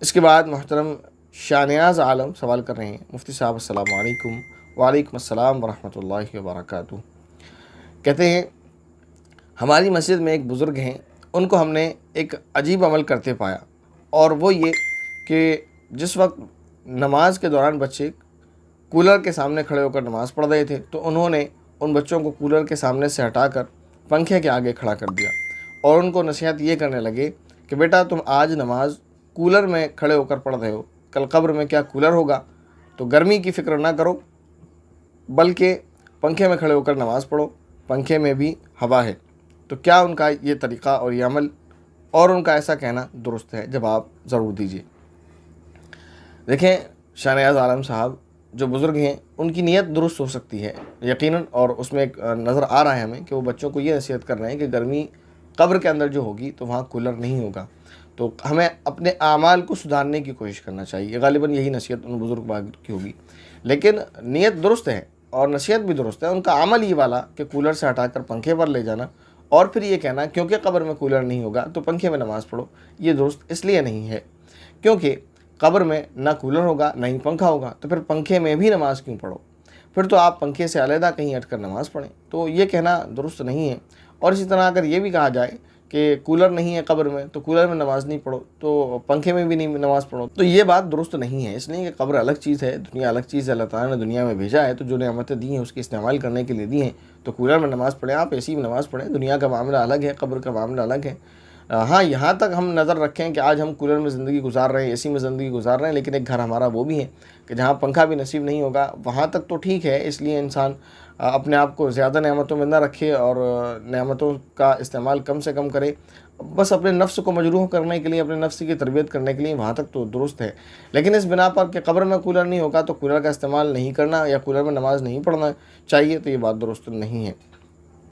इसके बाद मोहतरम शाहनियाज़ आलम सवाल कर रहे हैं, मुफ्ती साहब अस्सलामु अलैकुम। वालेकुम अस्सलाम वरहमतुल्लाहि वबरकातुहू। कहते हैं हमारी मस्जिद में एक बुज़ुर्ग हैं, उनको हमने एक अजीब अमल करते पाया, और वो ये कि जिस वक्त नमाज के दौरान बच्चे कूलर के सामने खड़े होकर नमाज़ पढ़ रहे थे तो उन्होंने उन बच्चों को कूलर के सामने से हटाकर पंखे के आगे खड़ा कर दिया और उनको नसीहत ये करने लगे कि बेटा तुम आज नमाज कूलर में खड़े होकर पढ़ रहे हो, कल कब्र में क्या कूलर होगा, तो गर्मी की फ़िक्र ना करो, बल्कि पंखे में खड़े होकर नमाज़ पढ़ो, पंखे में भी हवा है। तो क्या उनका ये तरीक़ा और ये अमल और उनका ऐसा कहना दुरुस्त है? जवाब ज़रूर दीजिए। देखें शाहनियाज़ आलम साहब, जो बुज़ुर्ग हैं उनकी नीयत दुरुस्त हो सकती है यकीनन, और उसमें एक नज़र आ रहा है हमें कि वो बच्चों को ये नसीहत कर रहे हैं कि गर्मी कब्र के अंदर जो होगी तो वहाँ कूलर नहीं होगा, तो हमें अपने आमाल को सुधारने की कोशिश करना चाहिए। गालिबन यही नसीहत उन बुज़ुर्ग बाग की होगी, लेकिन नीयत दुरुस्त है और नसीहत भी दुरुस्त है। उनका अमल ये वाला कि कूलर से हटाकर पंखे पर ले जाना और फिर ये कहना क्योंकि कब्र में कूलर नहीं होगा तो पंखे में नमाज़ पढ़ो, ये दुरुस्त इसलिए नहीं है क्योंकि कब्र में ना कूलर होगा ना ही पंखा होगा, तो फिर पंखे में भी नमाज़ क्यों पढ़ो? फिर तो आप पंखे से अलहदा कहीं हटकर नमाज़ पढ़ें, तो ये कहना दुरुस्त नहीं है। और इसी तरह अगर ये भी कहा जाए कि कूलर नहीं है कब्र में तो कूलर में नमाज़ नहीं पढ़ो, तो पंखे में भी नहीं नमाज़ पढ़ो, तो ये बात दुरुस्त नहीं है। इसलिए कि कब्र अलग चीज़ है, दुनिया अलग चीज़ है। अल्लाह ताला ने दुनिया में भेजा है तो जो नेमतें दी हैं उसके इस्तेमाल करने के लिए दी हैं। तो कूलर में नमाज़ पढ़ें, आप एसी में नमाज़ पढ़ें, दुनिया का मामला अलग है, कब्र का मामला अलग है। हाँ, यहाँ तक हम नज़र रखें कि आज हम कूलर में ज़िंदगी गुजार रहे हैं, एसी में ज़िंदगी गुजार रहे हैं, लेकिन एक घर हमारा वो भी है कि जहाँ पंखा भी नसीब नहीं होगा, वहाँ तक तो ठीक है। इसलिए इंसान अपने आप को ज़्यादा नेमतों में ना रखे और नेमतों का इस्तेमाल कम से कम करे, बस अपने नफ्स को मजरूह करने के लिए, अपने नफ्स की तरबियत करने के लिए, वहाँ तक तो दुरुस्त है। लेकिन इस बिना पर कि कब्र में कूलर नहीं होगा तो कूलर का इस्तेमाल नहीं करना या कूलर में नमाज़ नहीं पढ़ना चाहिए, तो ये बात दुरुस्त नहीं है।